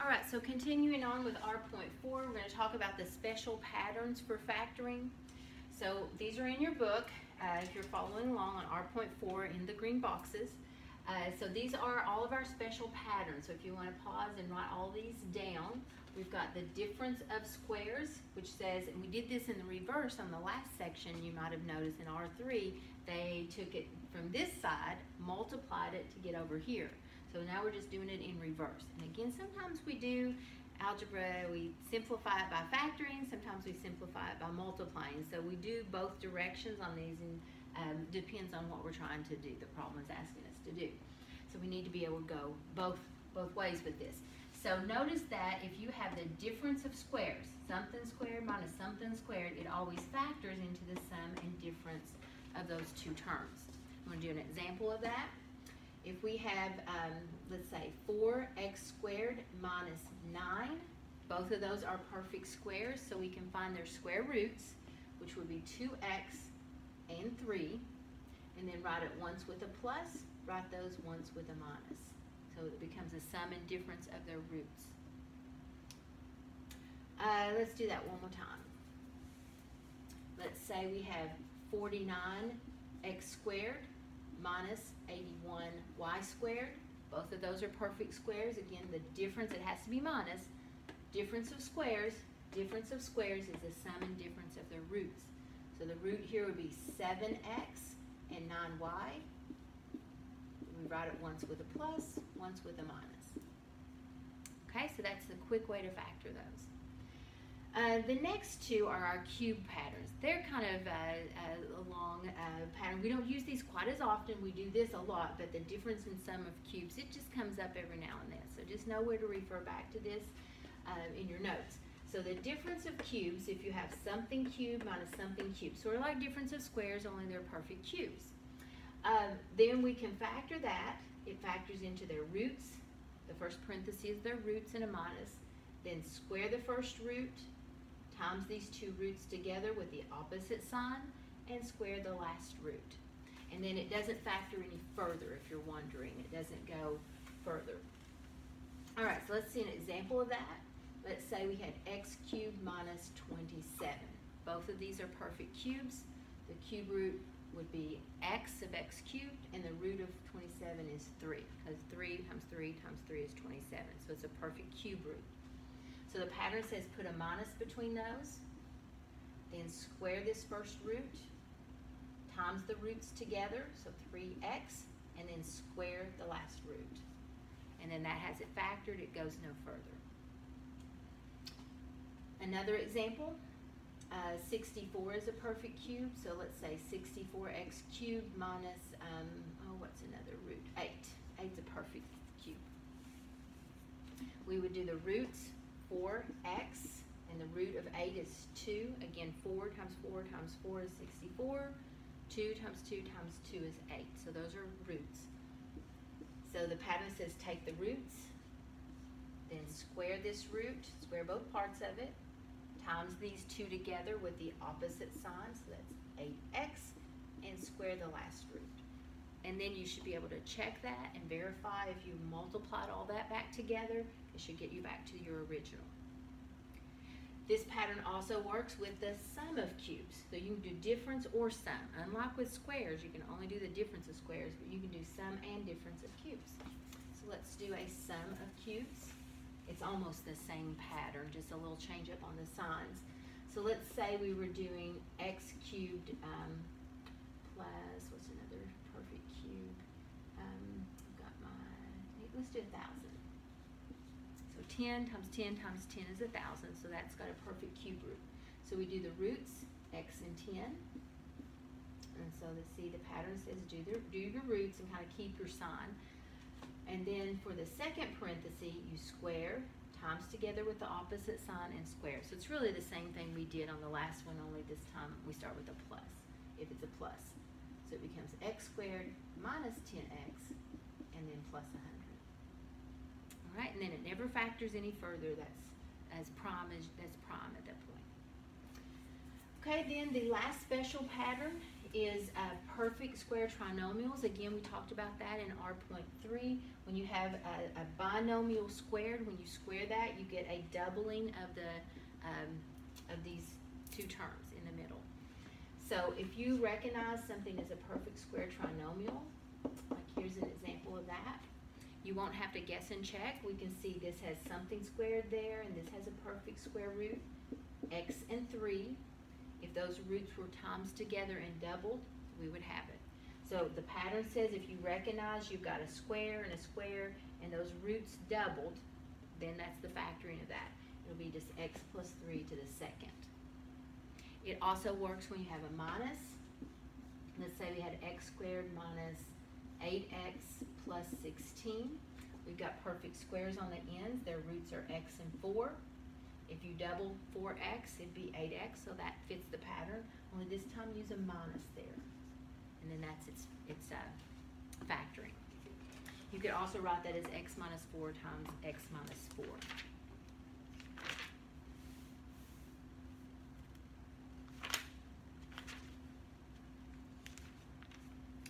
All right, so continuing on with R.4, we're going to talk about the special patterns for factoring. So these are in your book if you're following along on R.4 in the green boxes. So these are all of our special patterns. So if you want to pause and write all these down, we've got the difference of squares, which says, and we did this in the reverse on the last section, you might have noticed in R3, they took it from this side, multiplied it to get over here. So now we're just doing it in reverse. And again, sometimes we do algebra, we simplify it by factoring, sometimes we simplify it by multiplying. So we do both directions on these, and depends on what we're trying to do, the problem is asking us to do. So we need to be able to go both ways with this. So notice that if you have the difference of squares, something squared minus something squared, it always factors into the sum and difference of those two terms. I'm going to do an example of that. If we have, let's say, 4x squared minus 9, both of those are perfect squares, so we can find their square roots, which would be 2x and 3, and then write it once with a plus, write those once with a minus. So it becomes a sum and difference of their roots. Let's do that one more time. Let's say we have 49x squared minus 81y squared. Both of those are perfect squares. Again, the difference, it has to be minus. Difference of squares is the sum and difference of their roots. So the root here would be 7x and 9y. We write it once with a plus, once with a minus. Okay, so that's the quick way to factor those. The next two are our cube patterns. They're kind of a long pattern. We don't use these quite as often. We do this a lot, but the difference in sum of cubes, it just comes up every now and then. So just know where to refer back to this in your notes. So the difference of cubes, if you have something cubed minus something cubed, sort of like difference of squares, only they're perfect cubes. Then we can factor that. It factors into their roots. The first parenthesis is their roots and a minus. Then square the first root, times these two roots together with the opposite sign, and square the last root. And then it doesn't factor any further if you're wondering. It doesn't go further. All right, so let's see an example of that. Let's say we had x cubed minus 27. Both of these are perfect cubes. The cube root would be x of x cubed, and the root of 27 is 3, because 3 times 3 times 3 is 27. So it's a perfect cube root. So the pattern says put a minus between those, then square this first root, times the roots together, so 3x, and then square the last root. And then that has it factored, it goes no further. Another example, 64 is a perfect cube, so let's say 64x cubed minus, what's another root? 8. 8's a perfect cube. We would do the roots, 4x, and the root of 8 is 2. Again, 4 times 4 times 4 is 64. 2 times 2 times 2 is 8. So those are roots. So the pattern says take the roots, then square this root, square both parts of it, times these two together with the opposite sign, so that's 8x, and square the last root. And then you should be able to check that and verify if you multiplied all that back together, it should get you back to your original. This pattern also works with the sum of cubes. So you can do difference or sum. Unlike with squares, you can only do the difference of squares, but you can do sum and difference of cubes. So let's do a sum of cubes. It's almost the same pattern, just a little change up on the signs. So let's say we were doing x cubed plus, what's another perfect cube? Let's do 1,000. So 10 times 10 times 10 is 1,000, so that's got a perfect cube root. So we do the roots, x and 10. And so let's see, the pattern says do your roots and kind of keep your sign. And then for the second parenthesis, you square, times together with the opposite sign, and square. So it's really the same thing we did on the last one, only this time we start with a plus, if it's a plus. So it becomes x squared minus 10x, and then plus 100. All right, and then it never factors any further. That's prime at that point. Okay, then the last special pattern is perfect square trinomials. Again, we talked about that in R.3. When you have a binomial squared, when you square that, you get a doubling of these two terms in the middle. So if you recognize something as a perfect square trinomial, like here's an example of that, you won't have to guess and check. We can see this has something squared there, and this has a perfect square root, x and 3. If those roots were times together and doubled, we would have it. So the pattern says if you recognize you've got a square and those roots doubled, then that's the factoring of that. It'll be just x plus 3 to the second. It also works when you have a minus. Let's say we had x squared minus 8x plus 16. We've got perfect squares on the ends. Their roots are x and 4. If you double 4x, it'd be 8x, so that fits the pattern. Only this time use a minus there. And then that's its factoring. You could also write that as x minus 4 times x minus 4.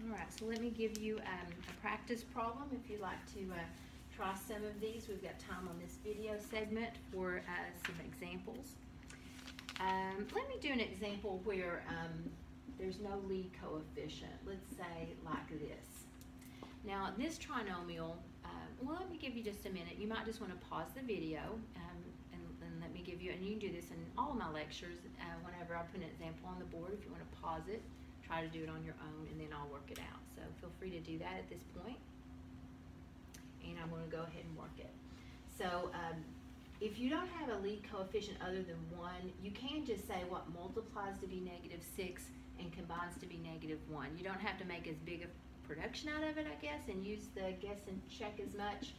All right, so let me give you a practice problem if you'd like to try some of these. We've got time on this video segment for some examples. Let me do an example where there's no lead coefficient. Let's say like this. Now this trinomial, well, let me give you just a minute. You might just want to pause the video and let me give you, and you can do this in all of my lectures whenever I put an example on the board. If you want to pause it, try to do it on your own, and then I'll work it out. So feel free to do that at this point. And I'm going to go ahead and work it. So if you don't have a lead coefficient other than 1, you can just say what multiplies to be negative 6 and combines to be negative 1. You don't have to make as big a production out of it, I guess, and use the guess and check as much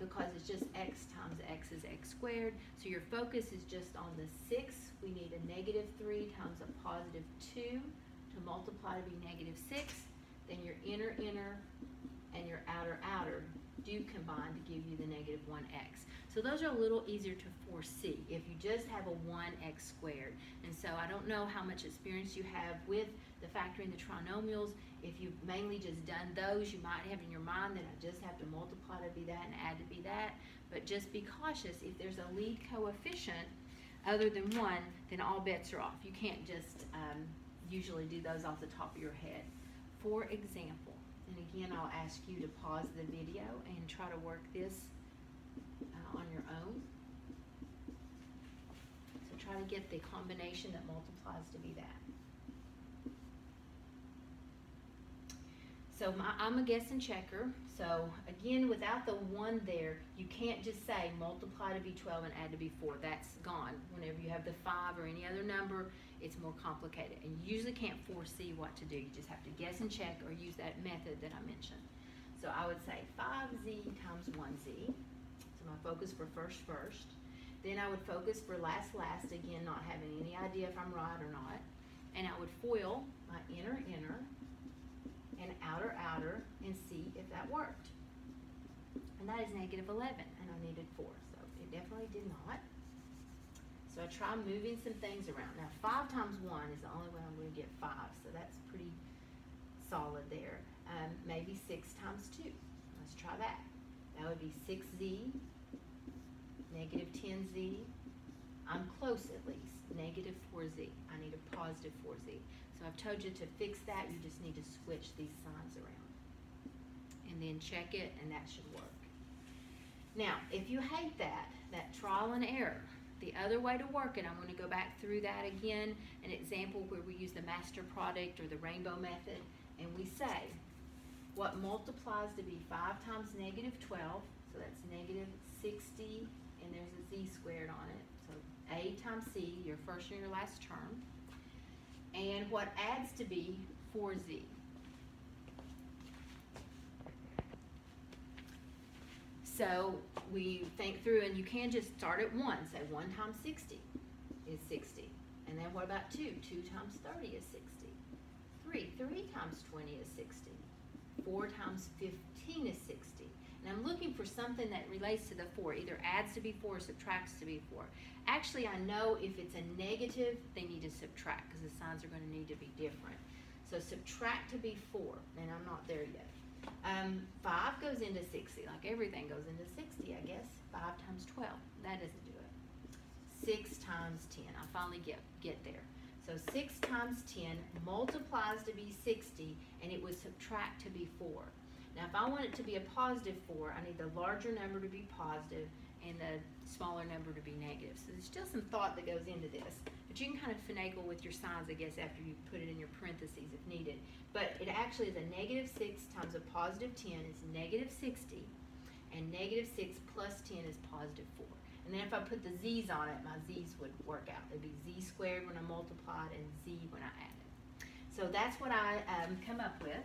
because it's just x times x is x squared. So your focus is just on the 6. We need a negative 3 times a positive 2 to multiply to be negative 6. Then your inner and your outer do combine to give you the negative 1x. So those are a little easier to foresee if you just have a 1x squared. And so I don't know how much experience you have with the factoring the trinomials. If you've mainly just done those, you might have in your mind that I just have to multiply to be that and add to be that. But just be cautious. If there's a lead coefficient other than 1, then all bets are off. You can't just usually do those off the top of your head. For example, and again, I'll ask you to pause the video and try to work this on your own. So try to get the combination that multiplies to be that. So I'm a guess and checker. So again, without the 1 there, you can't just say multiply to be 12 and add to be 4. That's gone. Whenever you have the 5 or any other number, it's more complicated. And you usually can't foresee what to do. You just have to guess and check or use that method that I mentioned. So I would say 5z times 1z. So my focus for first. Then I would focus for last, again, not having any idea if I'm right or not. And I would FOIL my inner, and outer, and see if that worked. And that is negative 11, and I needed 4, so it definitely did not. So I try moving some things around. Now 5 times 1 is the only way I'm going to get 5, so that's pretty solid there. Maybe 6 times 2. Let's try that. That would be 6z, negative 10z. I'm close at least. Negative 4z. I need a positive 4z. So I've told you to fix that. You just need to switch these signs around. And then check it, and that should work. Now, if you hate that trial and error, the other way to work it, I'm going to go back through that again, an example where we use the master product or the rainbow method, and we say what multiplies to be 5 times negative 12, so that's negative 60, and there's a z squared on it, so a times c, your first and your last term, and what adds to be 4z. So we think through, and you can just start at 1. Say 1 times 60 is 60. And then what about 2? 2 times 30 is 60. 3 times 20 is 60. 4 times 15 is 60. and I'm looking for something that relates to the 4, either adds to be 4 or subtracts to be 4. Actually, I know if it's a negative, they need to subtract because the signs are going to need to be different. So subtract to be 4, and I'm not there yet. 5 goes into 60, like everything goes into 60, I guess. 5 times 12, that doesn't do it. 6 times 10, I finally get there. So 6 times 10 multiplies to be 60, and it would subtract to be 4. Now if I want it to be a positive 4, I need the larger number to be positive and the smaller number to be negative. So there's still some thought that goes into this. But you can kind of finagle with your signs, I guess, after you put it in your parentheses if needed. But it actually is a negative 6 times a positive 10 is negative 60, and negative 6 plus 10 is positive 4. And then if I put the z's on it, my z's would work out. It'd be z squared when I multiplied and z when I added. So that's what I come up with.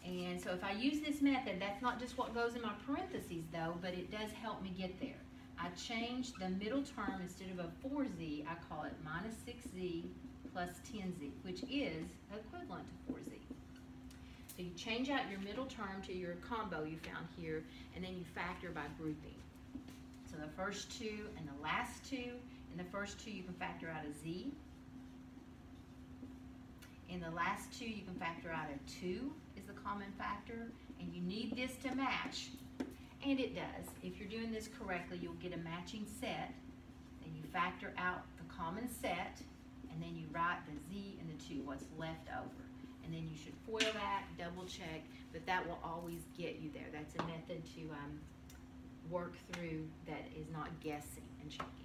And so if I use this method, that's not just what goes in my parentheses though, but it does help me get there. I change the middle term, instead of a 4z, I call it minus 6z plus 10z, which is equivalent to 4z. So you change out your middle term to your combo you found here, and then you factor by grouping. So the first 2 and the last 2, in the first 2 you can factor out a z. In the last 2 you can factor out a 2 is the common factor, and you need this to match, and it does. If you're doing this correctly, you'll get a matching set, then you factor out the common set, and then you write the z and the 2, what's left over. And then you should FOIL that, double check, but that will always get you there. That's a method to work through that is not guessing and checking.